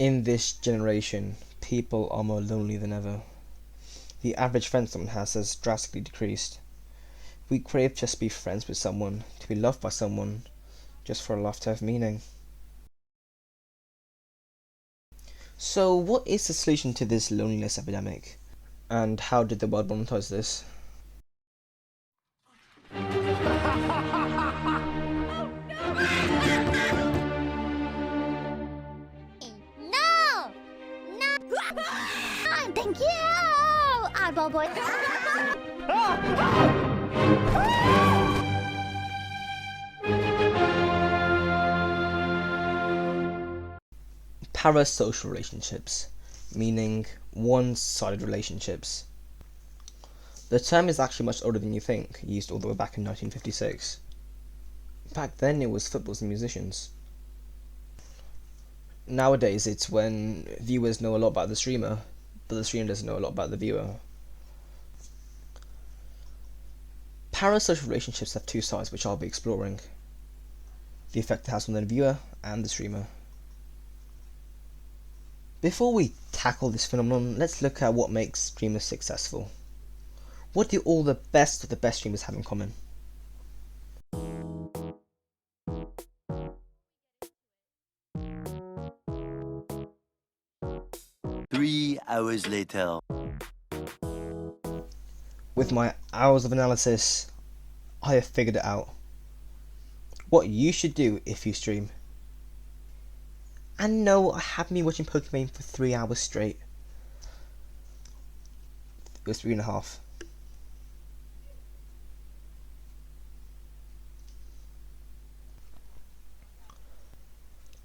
In this generation, people are more lonely than ever. The average friend someone has drastically decreased. We crave just to be friends with someone, to be loved by someone, just for life to have meaning. So, what is the solution to this loneliness epidemic? And how did the world monetize this? No! No! Thank you! Eyeball boy. Parasocial relationships, meaning one-sided relationships. The term is actually much older than you think, used all the way back in 1956. Back then it was footballers and musicians. Nowadays it's when viewers know a lot about the streamer, but the streamer doesn't know a lot about the viewer. Parasocial relationships have two sides which I'll be exploring. The effect it has on the viewer and the streamer. Before we tackle this phenomenon, let's look at what makes streamers successful. What do all the best of the best streamers have in common? 3 hours later. With my hours of analysis, I have figured it out. What you should do if you stream. And no, I haven't been watching Pokemon for 3 hours straight. It was 3.5.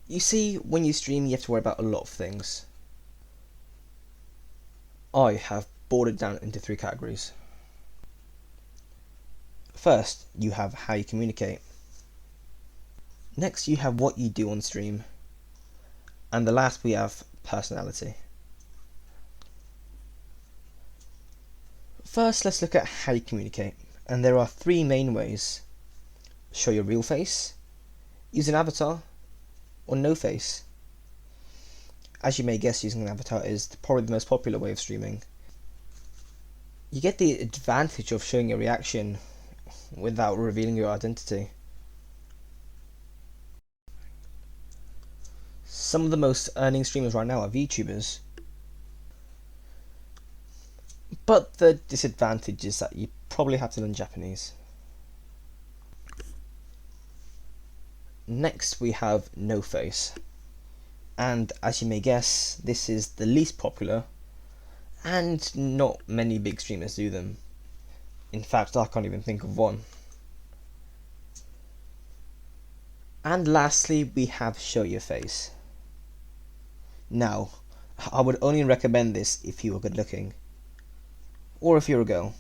You see, when you stream, you have to worry about a lot of things. I have boiled it down into 3 categories. First, you have how you communicate. Next, you have what you do on stream. And the last, we have personality. First, let's look at how you communicate. And there are 3 main ways. Show your real face, use an avatar, or no face. As you may guess, using an avatar is probably the most popular way of streaming. You get the advantage of showing a reaction without revealing your identity. Some of the most earning streamers right now are VTubers. But the disadvantage is that you probably have to learn Japanese. Next we have no face. And as you may guess, this is the least popular, and not many big streamers do them. In fact, I can't even think of one. And lastly, we have show your face. Now, I would only recommend this if you are good looking, or if you're a girl.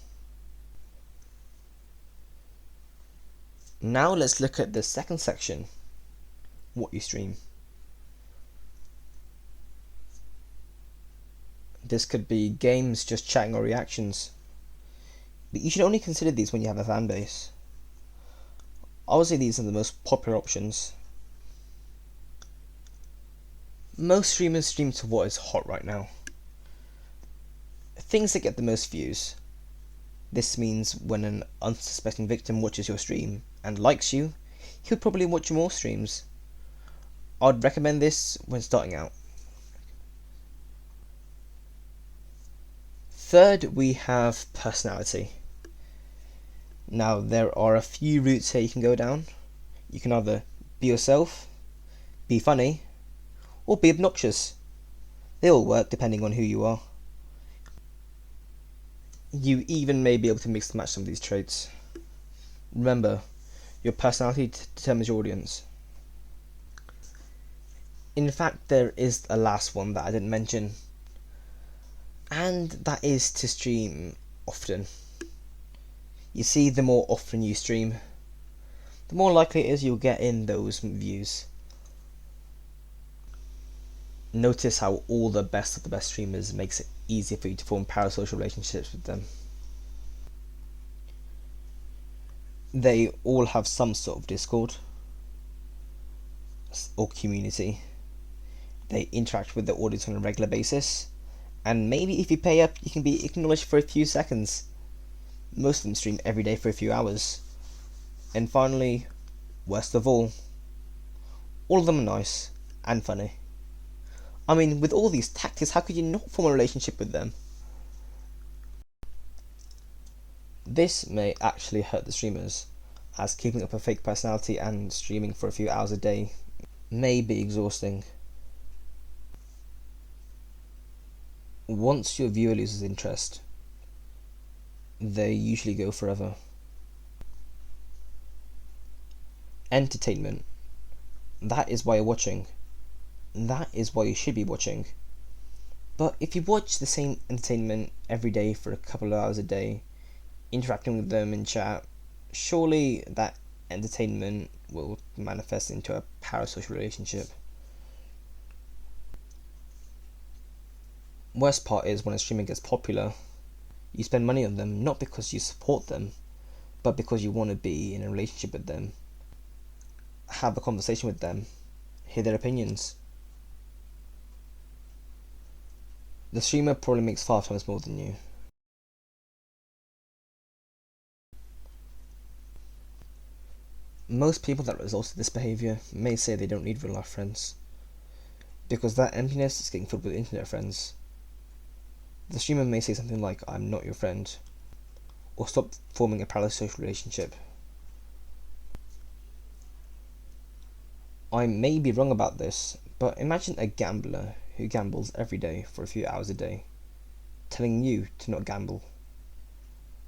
Now let's look at the second section, what you stream. This could be games, just chatting, or reactions. But you should only consider these when you have a fan base. Obviously these are the most popular options. Most streamers stream to what is hot right now. Things that get the most views. This means when an unsuspecting victim watches your stream and likes you, he'll probably watch more streams. I'd recommend this when starting out. Third, we have personality. Now, there are a few routes here you can go down. You can either be yourself, be funny, or be obnoxious. They all work depending on who you are. You even may be able to mix and match some of these traits. Remember, your personality determines your audience. In fact, there is a last one that I didn't mention, and that is to stream often. You see, the more often you stream, the more likely it is you'll get in those views. Notice how all the best of the best streamers makes it easier for you to form parasocial relationships with them. They all have some sort of Discord or community. They interact with the audience on a regular basis, and maybe if you pay up, you can be acknowledged for a few seconds. Most of them stream every day for a few hours. And finally, worst of all of them are nice and funny. I mean, with all these tactics, how could you not form a relationship with them? This may actually hurt the streamers, as keeping up a fake personality and streaming for a few hours a day may be exhausting. Once your viewer loses interest, they usually go forever. Entertainment. That is why you're watching. That is why you should be watching. But if you watch the same entertainment every day for a couple of hours a day, interacting with them in chat, surely that entertainment will manifest into a parasocial relationship. Worst part is when a streamer gets popular, you spend money on them not because you support them, but because you want to be in a relationship with them, have a conversation with them, hear their opinions. The streamer probably makes 5 times more than you. Most people that resort to this behaviour may say they don't need real life friends, because that emptiness is getting filled with internet friends. The streamer may say something like, "I'm not your friend," or stop forming a parasocial relationship. I may be wrong about this, but imagine a gambler who gambles every day for a few hours a day, telling you to not gamble.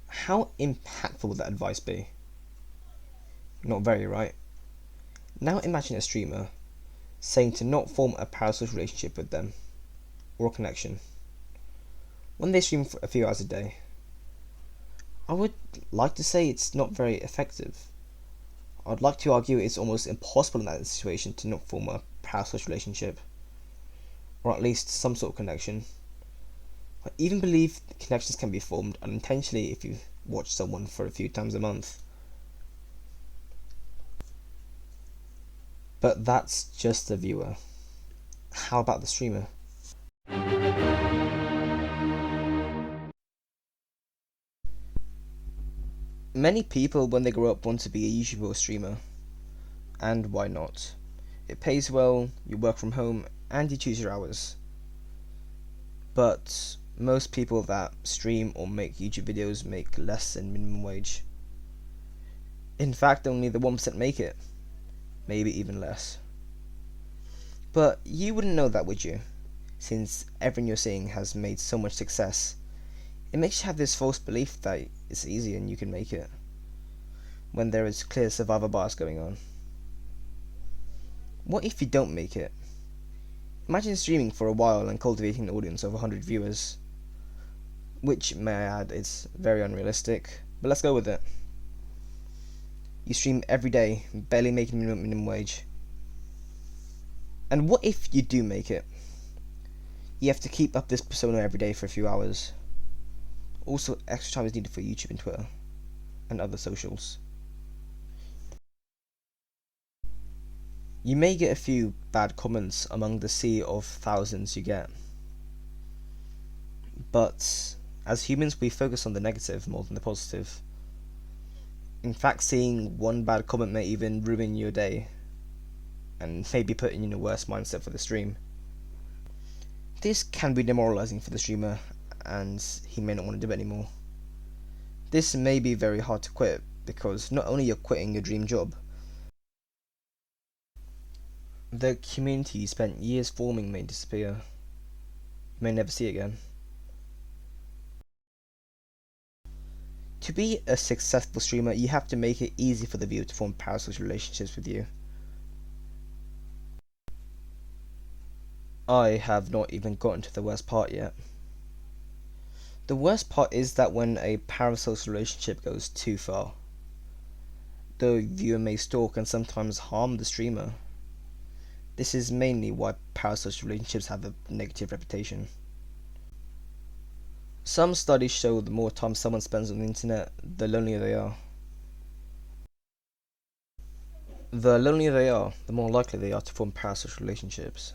How impactful would that advice be? Not very, right? Now imagine a streamer saying to not form a parasocial relationship with them, or a connection, when they stream for a few hours a day. I would like to say it's not very effective. I'd like to argue it's almost impossible in that situation to not form a parasocial relationship, or at least some sort of connection. I even believe connections can be formed unintentionally if you watch someone for a few times a month. But that's just the viewer. How about the streamer? Many people, when they grow up, want to be a YouTuber or streamer. And why not? It pays well, you work from home, and you choose your hours. But most people that stream or make YouTube videos make less than minimum wage. In fact, only the 1% make it. Maybe even less. But you wouldn't know that, would you? Since everyone you're seeing has made so much success. It makes you have this false belief that it's easy and you can make it, when there is clear survivor bias going on. What if you don't make it? Imagine streaming for a while and cultivating an audience of 100 viewers, which, may I add, is very unrealistic, but let's go with it. You stream every day, barely making minimum wage. And what if you do make it? You have to keep up this persona every day for a few hours. Also, extra time is needed for YouTube and Twitter, and other socials. You may get a few bad comments among the sea of thousands you get. But, as humans, we focus on the negative more than the positive. In fact, seeing one bad comment may even ruin your day, and maybe put you in a worse mindset for the stream. This can be demoralizing for the streamer, and he may not want to do it anymore. This may be very hard to quit, because not only you're quitting your dream job, the community you spent years forming may disappear. You may never see again. To be a successful streamer, you have to make it easy for the viewer to form parasocial relationships with you. I have not even gotten to the worst part yet. The worst part is that when a parasocial relationship goes too far, the viewer may stalk and sometimes harm the streamer. This is mainly why parasocial relationships have a negative reputation. Some studies show the more time someone spends on the internet, the lonelier they are. The lonelier they are, the more likely they are to form parasocial relationships.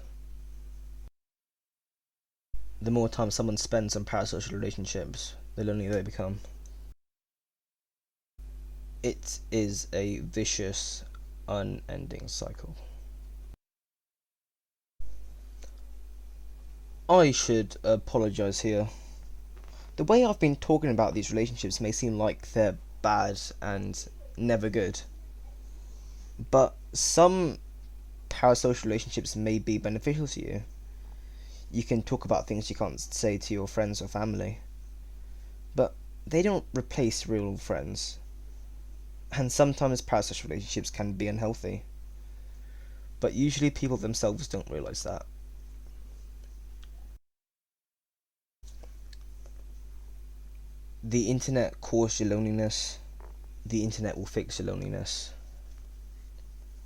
the more time someone spends on parasocial relationships, the lonelier they become. It is a vicious, unending cycle. I should apologise here. The way I've been talking about these relationships may seem like they're bad and never good, but some parasocial relationships may be beneficial to you. You can talk about things you can't say to your friends or family, but they don't replace real friends. And sometimes parasocial relationships can be unhealthy, but usually people themselves don't realise that. The internet caused your loneliness. The internet will fix your loneliness.